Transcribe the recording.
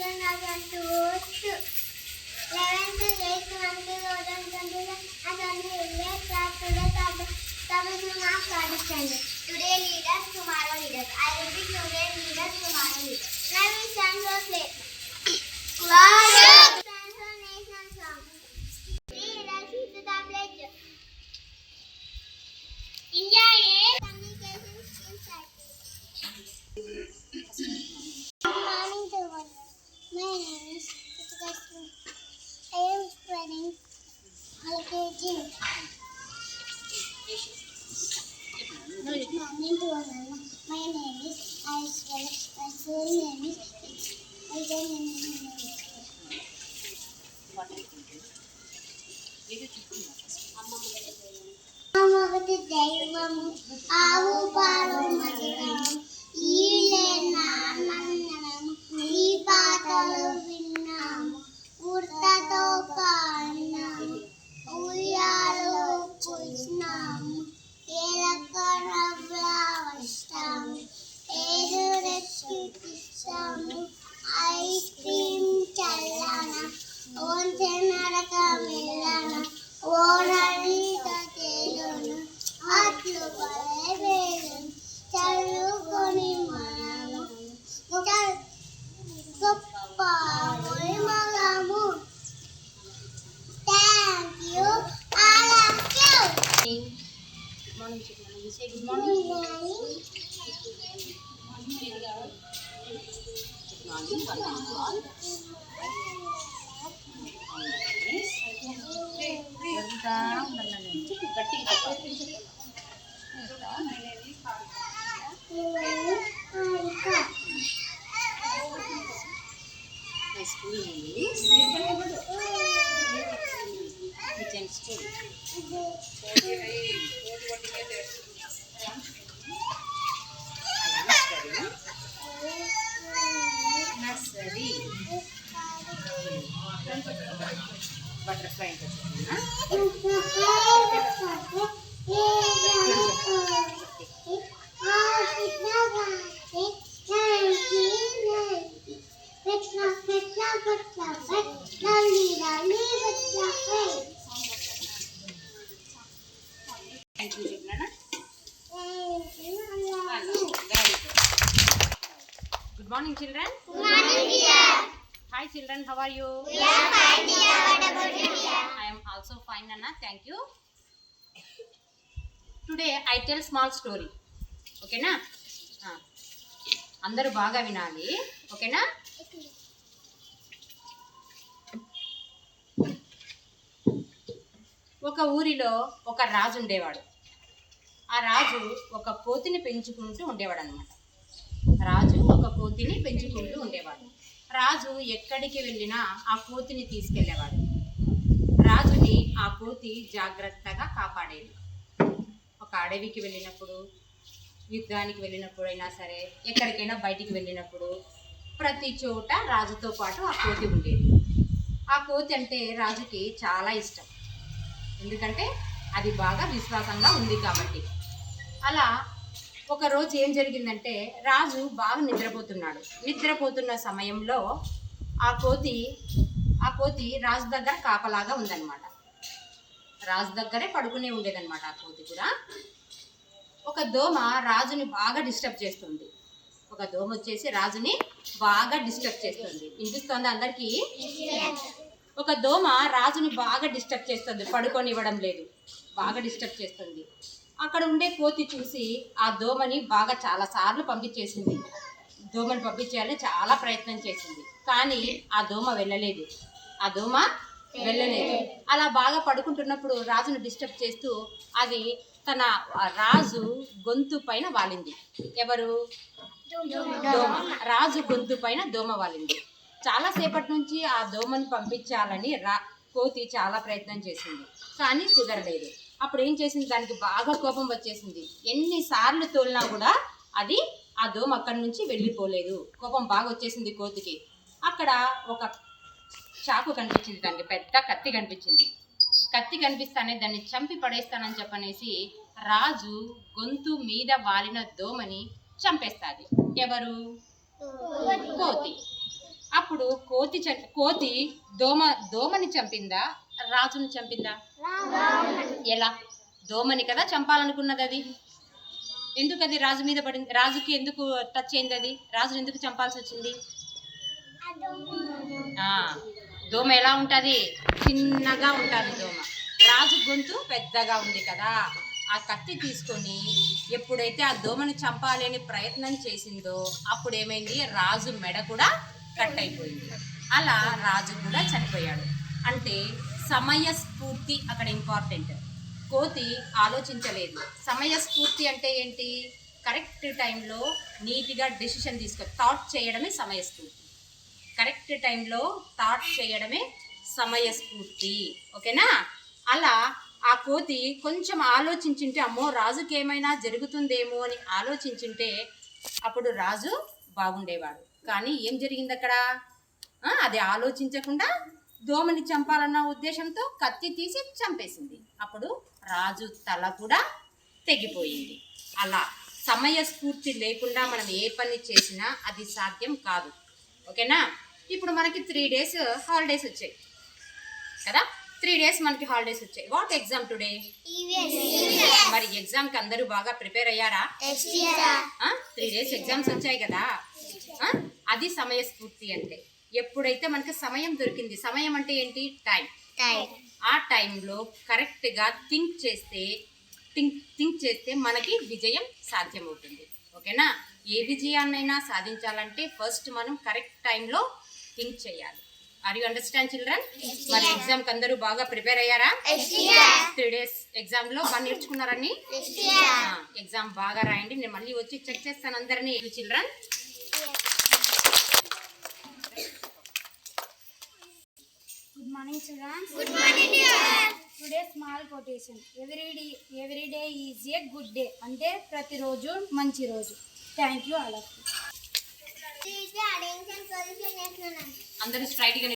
Today leaders, tomorrow leaders. I repeat, today leaders, tomorrow leaders. Now we stand for play. Stand for national song. Leaders, this is the pledge. India is communication skills active. Good morning to everyone. My name is Ritika. I am studying LKG. Good morning to everyone. My name is Aishwarya. My full name is my name is అమ్మగతి దైవము ఆవు పాలు మధురము ఈలే నాన్నము నీ పాటలు విన్నాము ఉర్తతో పాడినాము ఉయ్యాలో కూర్చున్నాము ఏలకరవ్లా వస్తాము ఎదురెక్కిస్తాము ఐస్ క్రీమ్ చల్లన ఓంచె నరక మెల్లన ఓరడిత తేలును అట్లు బలవేలును చల్లుకొని మనము గొప్ప మగము. Thank you. I love you. Morning, children. You say good morning. Good morning. Welcome to all. My school name is Kitchen School. Nursery. Butterfly Thank you, Nana. Good morning, children. Good morning, dear. Hi, children. How are you? We are fine, dear. What about you, dear? I am also fine, Nana. Thank you. Today I tell small story. Okay, na? అందరూ బాగా వినాలి. ఓకేనా? ఒక ఊరిలో ఒక రాజు ఉండేవాడు. ఆ రాజు ఒక కోతిని పెంచుకుంటూ ఉండేవాడు అనమాట. రాజు ఒక కోతిని పెంచుకుంటూ ఉండేవాడు. రాజు ఎక్కడికి వెళ్ళినా ఆ కోతిని తీసుకెళ్ళేవాడు. రాజుని ఆ కోతి జాగ్రత్తగా కాపాడేది. ఒక అడవికి వెళ్ళినప్పుడు, యుద్ధానికి వెళ్ళినప్పుడు అయినా సరే, ఎక్కడికైనా బయటికి వెళ్ళినప్పుడు ప్రతి చోట రాజుతో పాటు ఆ కోతి ఉండేది. ఆ కోతి అంటే రాజుకి చాలా ఇష్టం. ఎందుకంటే అది బాగా విశ్వాసంగా ఉంది కాబట్టి. అలా ఒకరోజు ఏం జరిగిందంటే, రాజు బాగా నిద్రపోతున్నాడు. నిద్రపోతున్న సమయంలో ఆ కోతి రాజు దగ్గర కాపలాగా ఉందన్నమాట. రాజు దగ్గరే పడుకునే ఉండేదన్నమాట ఆ కోతి కూడా. ఒక దోమ రాజుని బాగా డిస్టర్బ్ చేస్తుంది. ఒక దోమ వచ్చేసి రాజుని బాగా డిస్టర్బ్ చేస్తుంది. వినిపిస్తోంది అందరికీ? ఒక దోమ రాజుని బాగా డిస్టర్బ్ చేస్తుంది, పడుకోనివ్వడం లేదు, బాగా డిస్టర్బ్ చేస్తుంది. అక్కడ ఉండే కోతి చూసి ఆ దోమని బాగా చాలాసార్లు పంపించేసింది. దోమని పంపించేయాలని చాలా ప్రయత్నం చేసింది, కానీ ఆ దోమ వెళ్ళలేదు. అలా బాగా పడుకుంటున్నప్పుడు రాజును డిస్టర్బ్ చేస్తూ అది తన రాజు గొంతు పైన వాలింది. ఎవరు? దోమ. రాజు గొంతు పైన దోమ వాలింది. చాలాసేపటి నుంచి ఆ దోమను పంపించాలని కోతి చాలా ప్రయత్నం చేసింది, కానీ కుదరలేదు. అప్పుడు ఏం చేసింది? దానికి బాగా కోపం వచ్చేసింది. ఎన్నిసార్లు తోలినా కూడా అది ఆ దోమ అక్కడి నుంచి వెళ్ళిపోలేదు. కోపం బాగా వచ్చేసింది కోతికి. అక్కడ ఒక చాకు కనిపించింది, దానికి పెద్ద కత్తి కనిపించింది. కత్తి కనిపిస్తానే దాన్ని చంపి పడేస్తానని చెప్పనేసి రాజు గొంతు మీద వాలిన దోమని చంపేస్తాది. ఎవరు? కోతి. అప్పుడు కోతి దోమని చంపిందా, రాజుని చంపిందా? ఎలా? దోమని కదా చంపాలనుకున్నది అది. ఎందుకు అది రాజు మీద పడింది? రాజుకి ఎందుకు టచ్ అయింది అది? రాజుని ఎందుకు చంపాల్సి వచ్చింది? దోమ ఎలా ఉంటుంది? చిన్నగా ఉంటుంది దోమ. రాజు గొంతు పెద్దగా ఉంది కదా. ఆ కత్తి తీసుకొని ఎప్పుడైతే ఆ దోమని చంపాలి అని ప్రయత్నం చేసిందో అప్పుడు ఏమైంది? రాజు మెడ కూడా కట్ అయిపోయింది. అలా రాజు కూడా చనిపోయాడు. అంటే సమయస్ఫూర్తి అక్కడ ఇంపార్టెంట్. కోతి ఆలోచించలేదు. సమయస్ఫూర్తి అంటే ఏంటి? కరెక్ట్ టైంలో నీట్గా డెసిషన్ థాట్ చేయడమే సమయస్ఫూర్తి. కరెక్ట్ టైంలో థాట్ చేయడమే సమయస్ఫూర్తి. ఓకేనా? అలా ఆ కోతి కొంచెం ఆలోచించుంటే, అమ్మో రాజుకి ఏమైనా జరుగుతుందేమో అని ఆలోచించుంటే అప్పుడు రాజు బాగుండేవాడు. కానీ ఏం జరిగింది అక్కడ? అది ఆలోచించకుండా దోమని చంపాలన్న ఉద్దేశంతో కత్తి తీసి చంపేసింది. అప్పుడు రాజు తల కూడా తెగిపోయింది. అలా సమయస్ఫూర్తి లేకుండా మనం ఏ పని చేసినా అది సాధ్యం కాదు. ఓకేనా? ఇప్పుడు మనకి 3 days హాలిడేస్ వచ్చాయి కదా. 3 days మనకి హాలిడేస్ వచ్చాయి. What exam today? మరి ఎగ్జామ్కి అందరూ బాగా ప్రిపేర్ అయ్యారా? 3 days ఎగ్జామ్స్ వచ్చాయి కదా. అది సమయస్ఫూర్తి అంటే. ఎప్పుడైతే మనకి సమయం దొరికింది, సమయం అంటే ఏంటి? టైం. ఆ టైంలో కరెక్ట్గా థింక్ చేస్తే మనకి విజయం సాధ్యమవుతుంది. ఓకేనా? ఏ విజయాన్నైనా సాధించాలంటే ఫస్ట్ మనం కరెక్ట్ టైంలో థింక్ చేయాలి. Are you understand children? మరి ఎగ్జామ్కి అందరూ బాగా ప్రిపేర్ అయ్యారా? 3 days ఎగ్జామ్లో బాగా నేర్చుకున్నారని? ఎగ్జామ్ బాగా రాయండి. నేను మళ్ళీ వచ్చి చెక్ చేస్తాను అందరినీ. Children, Good morning, children. Good morning, dear. Today small quotation. Every day is a good day. అంటే ప్రతిరోజు మంచి రోజు. Thank you all of you. అందరూ స్ట్రైట్గా